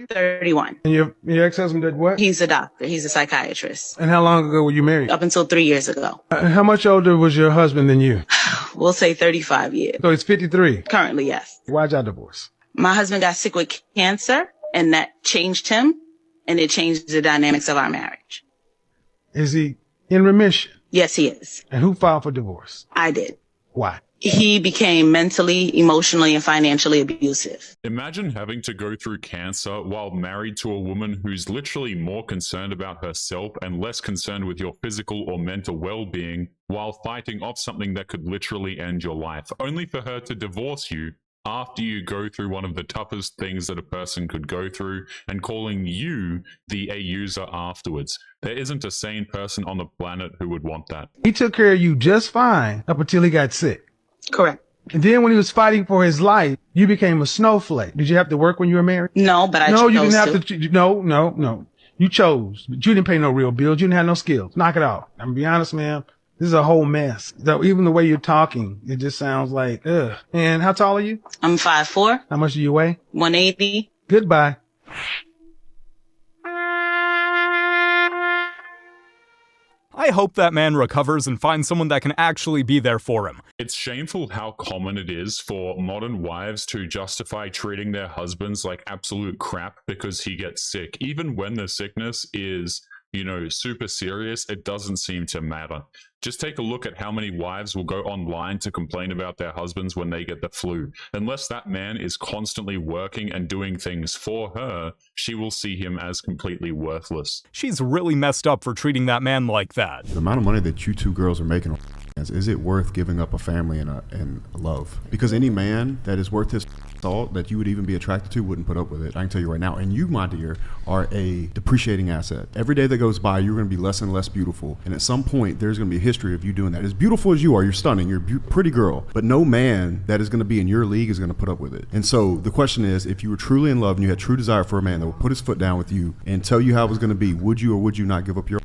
31. And your ex-husband did what? He's a doctor. He's a psychiatrist. And how long ago were you married? Up until 3 years ago. How much older was your husband than you? We'll say 35 years. So he's 53. Currently, yes. Why'd y'all divorce? My husband got sick with cancer, and that changed him, and it changed the dynamics of our marriage. Is he in remission? Yes, he is. And who filed for divorce? I did. Why? He became mentally, emotionally, and financially abusive. Imagine having to go through cancer while married to a woman who's literally more concerned about herself and less concerned with your physical or mental well-being, while fighting off something that could literally end your life, only for her to divorce you after you go through one of the toughest things that a person could go through, and calling you the abuser afterwards. There isn't a sane person on the planet who would want that. He took care of you just fine up until he got sick. Correct. And then when he was fighting for his life, you became a snowflake. Did you have to work when you were married? No, but I chose to. No, you didn't have to. No. You chose, but you didn't pay no real bills. You didn't have no skills. Knock it off. I'm gonna be honest, man. This is a whole mess. So even the way you're talking, it just sounds like, ugh. And how tall are you? I'm 5'4". How much do you weigh? 180. Goodbye. I hope that man recovers and finds someone that can actually be there for him. It's shameful how common it is for modern wives to justify treating their husbands like absolute crap because he gets sick. Even when the sickness is, super serious, it doesn't seem to matter. Just take a look at how many wives will go online to complain about their husbands when they get the flu. Unless that man is constantly working and doing things for her, she will see him as completely worthless. She's really messed up for treating that man like that. The amount of money that you two girls are making, is it worth giving up a family and love? Because any man that is worth his salt that you would even be attracted to wouldn't put up with it. I can tell you right now. And you, my dear, are a depreciating asset. Every day that goes by, you're going to be less and less beautiful. And at some point, there's going to be a history of you doing that. As beautiful as you are, you're stunning, you're a pretty girl. But no man that is going to be in your league is going to put up with it. And so the question is, if you were truly in love and you had true desire for a man that would put his foot down with you and tell you how it was going to be, would you or would you not give up your...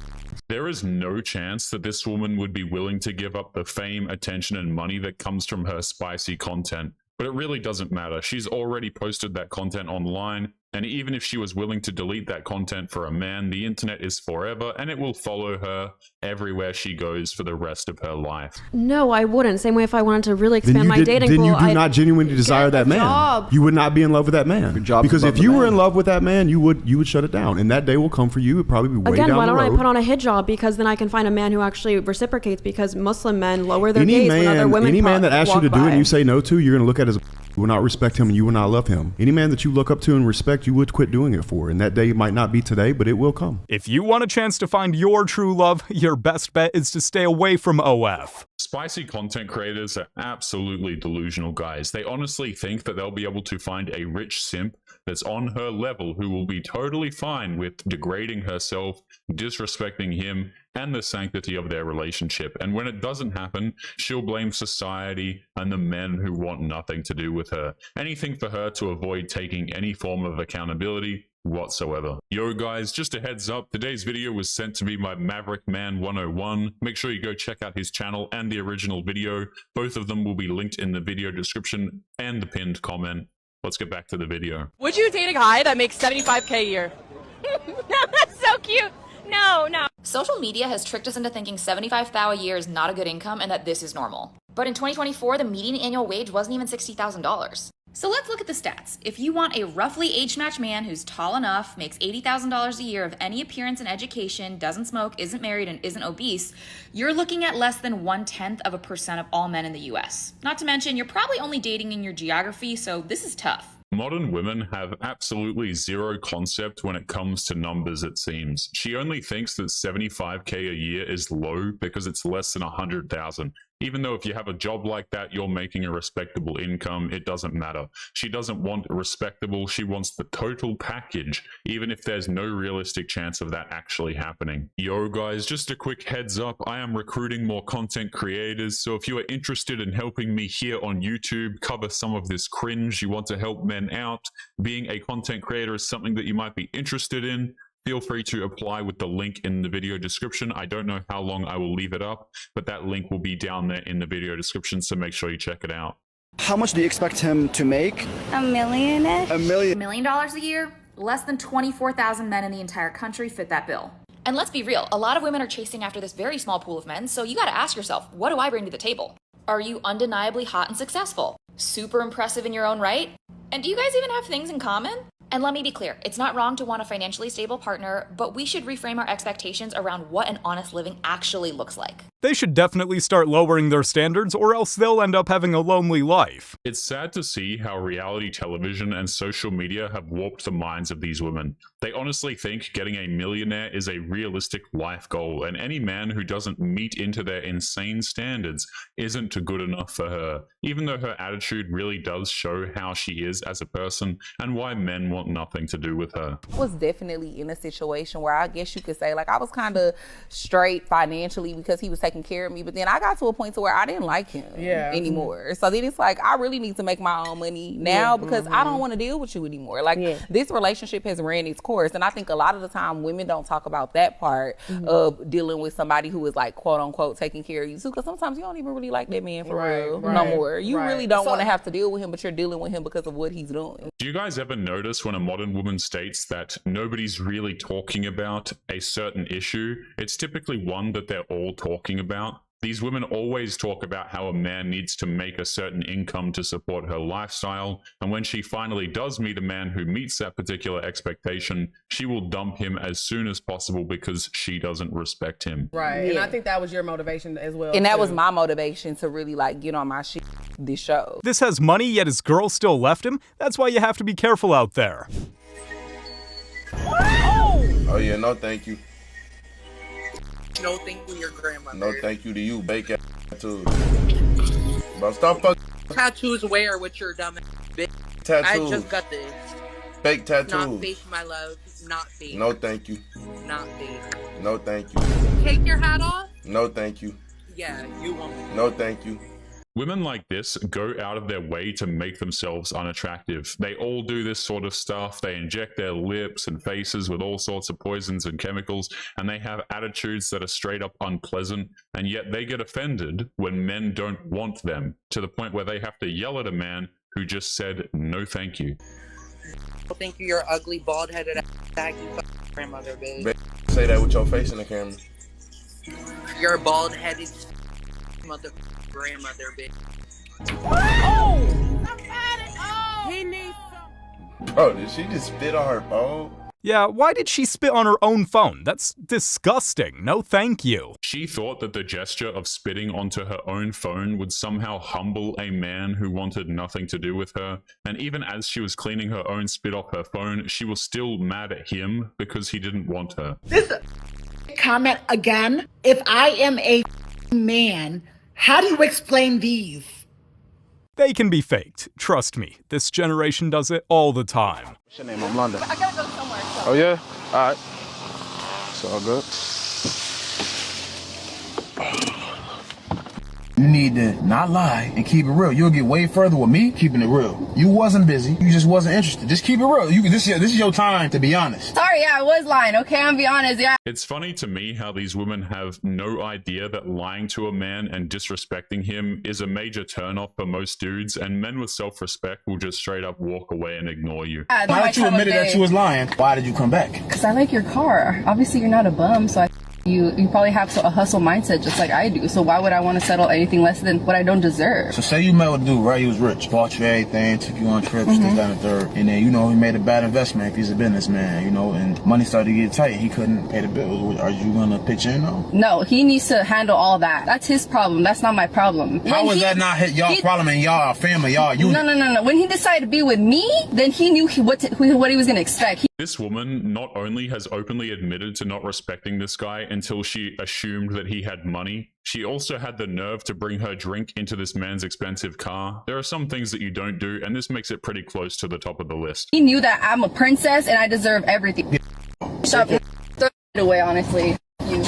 There is no chance that this woman would be willing to give up the fame, attention, and money that comes from her spicy content. But it really doesn't matter. She's already posted that content online, and even if she was willing to delete that content for a man, the internet is forever, and it will follow her everywhere she goes for the rest of her life. No, I wouldn't. Same way if I wanted to really expand my dating pool. Then you do not genuinely desire that man. You would not be in love with that man. Good job. Because if you were in love with that man, you would shut it down, and that day will come for you. It'd probably be way down the road. Again, why don't I put on a hijab? Because then I can find a man who actually reciprocates. Because Muslim men lower their gaze when other women Any man that asks you to do it and you say no to, you're going to look at as you will not respect him and you will not love him. Any man that you look up to and respect, you would quit doing it for. And that day might not be today, but it will come. If you want a chance to find your true love, your best bet is to stay away from OF. Spicy content creators are absolutely delusional guys. They honestly think that they'll be able to find a rich simp that's on her level who will be totally fine with degrading herself, disrespecting him, and the sanctity of their relationship. And when it doesn't happen, she'll blame society and the men who want nothing to do with her. Anything for her to avoid taking any form of accountability whatsoever. Yo guys, just a heads up, today's video was sent to me by Maverick Man 101. Make sure you go check out his channel and the original video. Both of them will be linked in the video description and the pinned comment. Let's get back to the video. Would you date a guy that makes $75K a year? That's so cute. No. Social media has tricked us into thinking $75,000 a year is not a good income and that this is normal. But in 2024, the median annual wage wasn't even $60,000. So let's look at the stats. If you want a roughly age-matched man who's tall enough, makes $80,000 a year of any appearance and education, doesn't smoke, isn't married, and isn't obese, you're looking at less than 0.1% of all men in the US. Not to mention, you're probably only dating in your geography, so this is tough. Modern women have absolutely zero concept when it comes to numbers, it seems. She only thinks that $75K a year is low because it's less than $100,000. Even though if you have a job like that, you're making a respectable income, it doesn't matter. She doesn't want respectable, she wants the total package, even if there's no realistic chance of that actually happening. Yo guys, just a quick heads up, I am recruiting more content creators, so if you are interested in helping me here on YouTube cover some of this cringe, you want to help men out, being a content creator is something that you might be interested in, feel free to apply with the link in the video description. I don't know how long I will leave it up, but that link will be down there in the video description, so make sure you check it out. How much do you expect him to make? $1 million-ish. $1 million. $1 million a year? Less than 24,000 men in the entire country fit that bill. And let's be real, a lot of women are chasing after this very small pool of men, so you gotta ask yourself, what do I bring to the table? Are you undeniably hot and successful? Super impressive in your own right? And do you guys even have things in common? And let me be clear, it's not wrong to want a financially stable partner, but we should reframe our expectations around what an honest living actually looks like. They should definitely start lowering their standards, or else they'll end up having a lonely life. It's sad to see how reality television and social media have warped the minds of these women. They honestly think getting a millionaire is a realistic life goal, and any man who doesn't meet into their insane standards isn't good enough for her, even though her attitude really does show how she is as a person and why men want nothing to do with her. I was definitely in a situation where I guess you could say, like, I was kind of straight financially because he was taking care of me, but then I got to a point to where I didn't like him anymore. So then it's like, I really need to make my own money now because I don't want to deal with you anymore. Like, this relationship has ran its course, and I think a lot of the time women don't talk about that part of dealing with somebody who is like, quote unquote, taking care of you too, because sometimes you don't even really like that man for real no more. You really don't want to have to deal with him, but you're dealing with him because of what he's doing. Do you guys ever notice when a modern woman states that nobody's really talking about a certain issue? It's typically one that they're all talking about. These women always talk about how a man needs to make a certain income to support her lifestyle, and when she finally does meet a man who meets that particular expectation, she will dump him as soon as possible because she doesn't respect him. Right, and I think that was your motivation as well. And that was my motivation to really like get on my shit this show. This has money, yet his girl still left him? That's why you have to be careful out there. Oh yeah, no thank you. No thank you to your grandmother. No thank you to you, bacon tattoos. Bro, stop fucking Tattoos where with your dumb bitch? tattoos. I just got this. Fake tattoos. Not fake, my love. Not fake. No thank you. Not fake. No thank you. Take your hat off? No thank you. Yeah, you won't. No thank you. Women like this go out of their way to make themselves unattractive. They all do this sort of stuff. They inject their lips and faces with all sorts of poisons and chemicals, and they have attitudes that are straight up unpleasant, and yet they get offended when men don't want them, to the point where they have to yell at a man who just said no thank you. I think you're ugly, bald-headed saggy grandmother, babe. Say that with your face in the camera. You're a bald-headed mother grandmother, bitch. Oh! He needs some. Bro, did she just spit on her phone? Yeah, why did she spit on her own phone? That's disgusting. No thank you. She thought that the gesture of spitting onto her own phone would somehow humble a man who wanted nothing to do with her. And even as she was cleaning her own spit off her phone, she was still mad at him because he didn't want her. This comment again. If I am a man, how do you explain these? They can be faked. Trust me, this generation does it all the time. What's your name? I'm London. I gotta go somewhere. So. Oh yeah? Alright. It's all good. You need to not lie and keep it real. You'll get way further with me keeping it real. You wasn't busy. You just wasn't interested. Just keep it real. This is your time to be honest. Sorry, yeah, I was lying. Okay, I'm be honest. Yeah. It's funny to me how these women have no idea that lying to a man and disrespecting him is a major turnoff for most dudes, and men with self-respect will just straight up walk away and ignore you. Now that you admitted that you was lying, why did you come back? Because I like your car. Obviously, you're not a bum, so you probably have a hustle mindset just like I do. So why would I want to settle anything less than what I don't deserve? So say you met with a dude, right? He was rich, bought you everything, took you on trips, this, that, and the third. And then, he made a bad investment if he's a businessman, and money started to get tight. He couldn't pay the bills. Are you going to pitch in, though? No, he needs to handle all that. That's his problem. That's not my problem. How is that not y'all problem and y'all are family, y'all unit? No. When he decided to be with me, then he knew what he was going to expect. This woman not only has openly admitted to not respecting this guy until she assumed that he had money, she also had the nerve to bring her drink into this man's expensive car. There are some things that you don't do, and this makes it pretty close to the top of the list. He knew that I'm a princess and I deserve everything. Shut it away, honestly. You.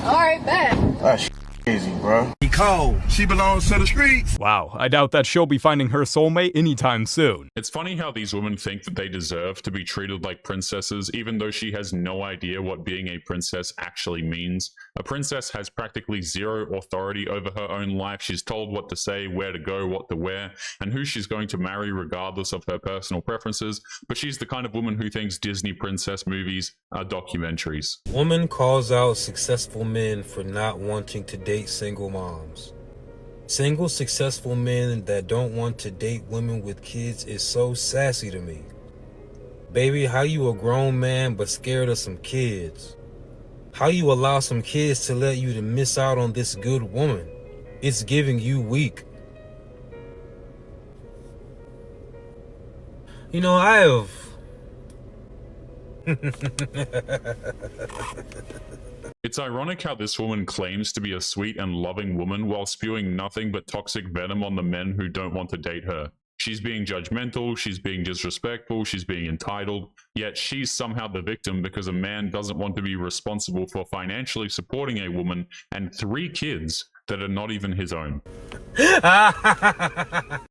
All right, bet. That's crazy, bro. cold. She belongs to the streets. Wow, I doubt that she'll be finding her soulmate anytime soon. It's funny how these women think that they deserve to be treated like princesses, even though she has no idea what being a princess actually means. A princess has practically zero authority over her own life. She's told what to say, where to go, what to wear, and who she's going to marry regardless of her personal preferences, but she's the kind of woman who thinks Disney princess movies are documentaries. Woman calls out successful men for not wanting to date single moms. Single successful men that don't want to date women with kids is so sassy to me. Baby, how you a grown man but scared of some kids? How you allow some kids to let you to miss out on this good woman? It's giving you weak. You know, I have... It's ironic how this woman claims to be a sweet and loving woman while spewing nothing but toxic venom on the men who don't want to date her. She's being judgmental, she's being disrespectful, she's being entitled, yet she's somehow the victim because a man doesn't want to be responsible for financially supporting a woman and 3 kids that are not even his own.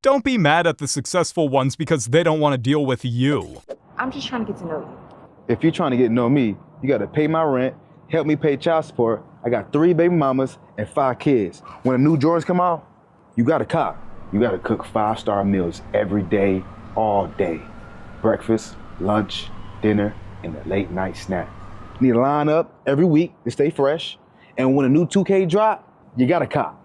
Don't be mad at the successful ones because they don't want to deal with you. I'm just trying to get to know you. If you're trying to get to know me, you got to pay my rent, help me pay child support. I got 3 baby mamas and 5 kids. When the new Jordans come out, you got to cop. You got to cook 5-star meals every day, all day. Breakfast, lunch, dinner, and a late night snack. You need to line up every week to stay fresh. And when a new 2K drop, you got to cop.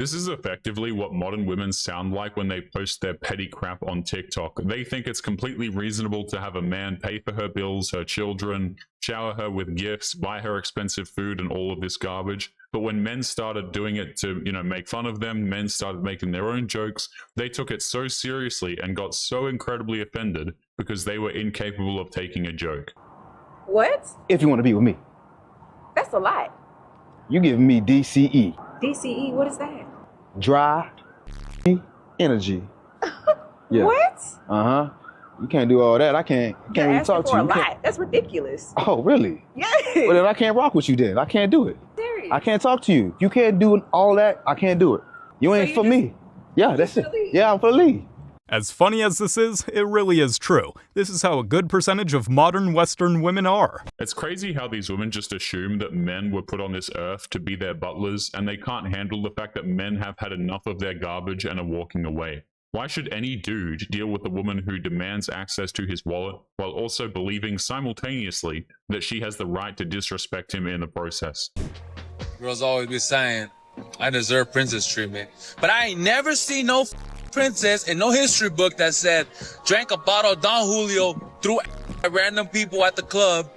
This is effectively what modern women sound like when they post their petty crap on TikTok. They think it's completely reasonable to have a man pay for her bills, her children, shower her with gifts, buy her expensive food and all of this garbage. But when men started doing it to, make fun of them, men started making their own jokes, they took it so seriously and got so incredibly offended because they were incapable of taking a joke. What? If you want to be with me. That's a lot. You give me DCE. DCE, what is that? Dry energy. Yeah. What? Uh-huh. You can't do all that. I can't really talk to you. A lot. That's ridiculous. Oh, really? Yes. Well, then I can't rock with you then. I can't do it. Serious? I can't talk to you. You can't do all that. I can't do it. You ain't for me. Yeah, that's it. Yeah, I'm for the lead. As funny as this is, it really is true. This is how a good percentage of modern Western women are. It's crazy how these women just assume that men were put on this earth to be their butlers, and they can't handle the fact that men have had enough of their garbage and are walking away. Why should any dude deal with a woman who demands access to his wallet while also believing simultaneously that she has the right to disrespect him in the process? Girls always be saying, I deserve princess treatment. But I ain't never seen no princess in no history book that said, drank a bottle of Don Julio, threw at random people at the club.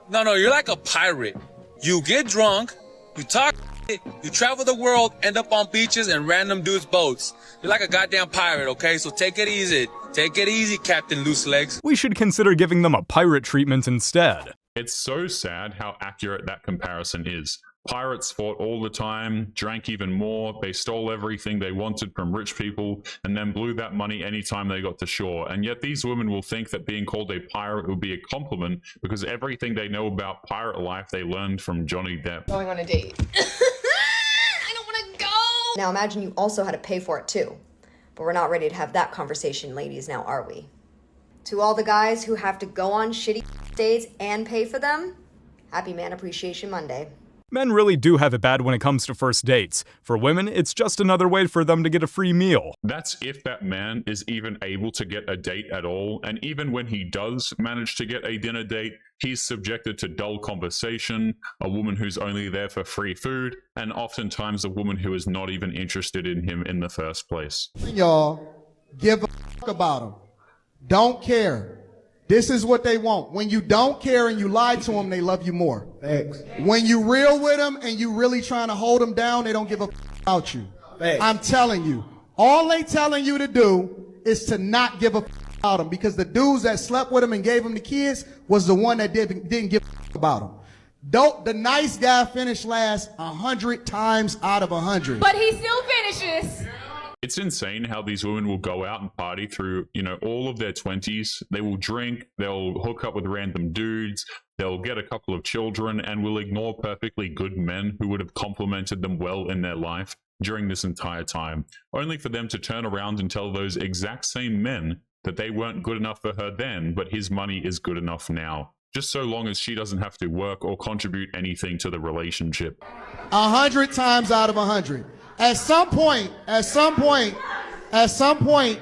No, you're like a pirate. You get drunk, you talk, you travel the world, end up on beaches and random dudes' boats. You're like a goddamn pirate, okay? So take it easy. Take it easy, Captain Loose Legs. We should consider giving them a pirate treatment instead. It's so sad how accurate that comparison is. Pirates fought all the time, drank even more, they stole everything they wanted from rich people, and then blew that money anytime they got to shore. And yet these women will think that being called a pirate will be a compliment because everything they know about pirate life they learned from Johnny Depp. Going on a date. I don't want to go! Now imagine you also had to pay for it too. But we're not ready to have that conversation, ladies, now are we? To all the guys who have to go on shitty dates and pay for them, happy Man Appreciation Monday. Men really do have it bad when it comes to first dates. For women, it's just another way for them to get a free meal. That's if that man is even able to get a date at all, and even when he does manage to get a dinner date, he's subjected to dull conversation, a woman who's only there for free food, and oftentimes a woman who is not even interested in him in the first place. Y'all, give a fuck about them. Don't care. This is what they want. When you don't care and you lie to them, they love you more. Thanks. When you real with them and you really trying to hold them down, they don't give a about you. Thanks. I'm telling you. All they telling you to do is to not give a about them, because the dudes that slept with them and gave them the kids was the one that didn't give a about them. The nice guy finished last 100 times out of 100. But he still finishes. It's insane how these women will go out and party through, all of their 20s. They will drink, they'll hook up with random dudes, They'll get a couple of children and will ignore perfectly good men who would have complimented them well in their life during this entire time, only for them to turn around and tell those exact same men that they weren't good enough for her then, but his money is good enough now. Just so long as she doesn't have to work or contribute anything to the relationship. 100 times out of 100. At some point,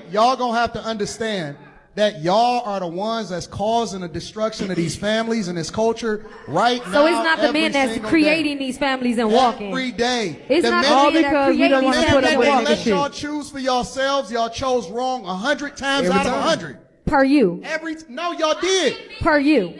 y'all gonna have to understand that y'all are the ones that's causing the destruction of these families and this culture right now. So it's not the men that's creating these families and walking. Every day. It's not the men that create these families and walking. Let y'all choose for yourselves. Y'all chose wrong 100 times out of 100. Per you. No, y'all did. Per you.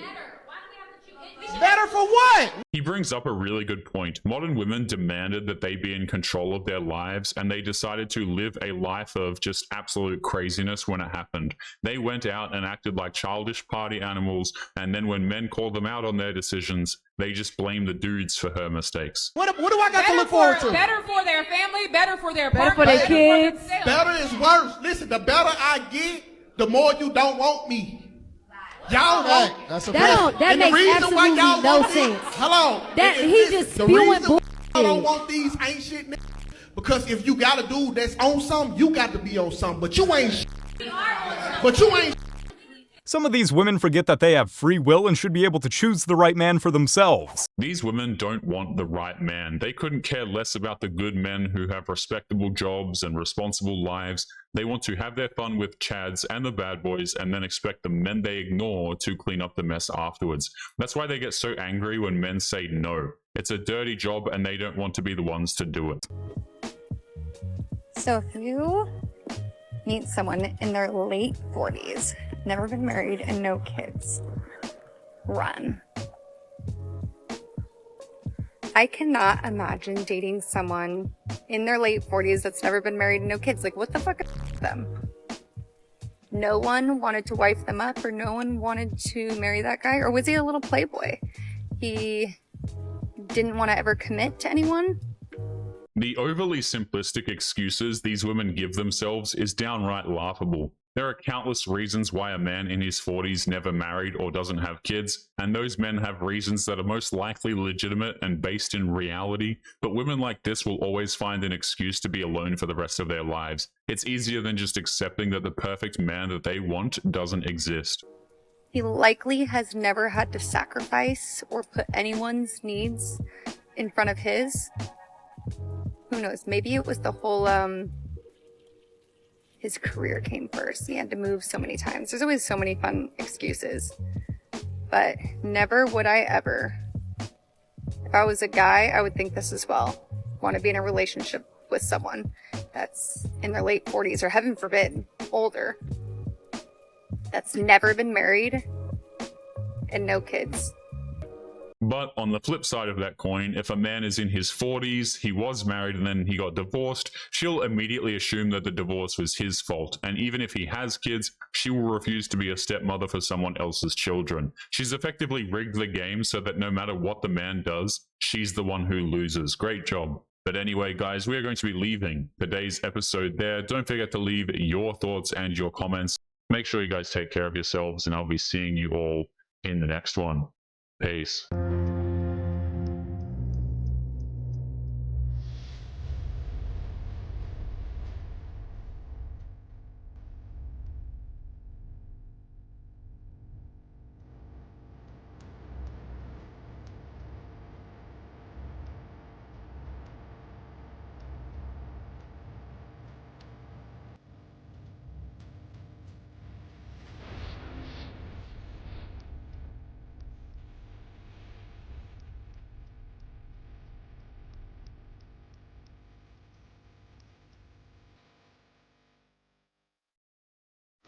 Better for what? He brings up a really good point. Modern women demanded that they be in control of their lives, and they decided to live a life of just absolute craziness when it happened. They went out and acted like childish party animals, and then when men called them out on their decisions, they just blamed the dudes for her mistakes. What do I got to look forward to? Better for their family, better for their partner, for their kids. Better is worse. Listen, the better I get, the more you don't want me. Y'all want that makes absolutely no sense. Hello. He just spewing bullshit. I don't want these ain't shit niggas. Because if you got a dude that's on something, you got to be on something. But you ain't Some of these women forget that they have free will and should be able to choose the right man for themselves. These women don't want the right man. They couldn't care less about the good men who have respectable jobs and responsible lives. They want to have their fun with chads and the bad boys and then expect the men they ignore to clean up the mess afterwards. That's why they get so angry when men say no. It's a dirty job and they don't want to be the ones to do it. So if you meet someone in their late 40s, never been married, and no kids, run. I cannot imagine dating someone in their late 40s that's never been married and no kids. Like, what the fuck is them? No one wanted to wife them up, or no one wanted to marry that guy? Or was he a little playboy? He didn't want to ever commit to anyone? The overly simplistic excuses these women give themselves is downright laughable. There are countless reasons why a man in his 40s never married or doesn't have kids, and those men have reasons that are most likely legitimate and based in reality, but women like this will always find an excuse to be alone for the rest of their lives. It's easier than just accepting that the perfect man that they want doesn't exist. He likely has never had to sacrifice or put anyone's needs in front of his. Who knows? Maybe it was the whole, his career came first. He had to move so many times. There's always so many fun excuses. But never would I ever. If I was a guy, I would think this as well. Want to be in a relationship with someone that's in their late 40s, or heaven forbid, older, that's never been married and no kids. But on the flip side of that coin, if a man is in his 40s, he was married and then he got divorced, she'll immediately assume that the divorce was his fault. And even if he has kids, she will refuse to be a stepmother for someone else's children. She's effectively rigged the game so that no matter what the man does, she's the one who loses. Great job. But anyway, guys, we are going to be leaving today's episode there. Don't forget to leave your thoughts and your comments. Make sure you guys take care of yourselves, and I'll be seeing you all in the next one. Peace.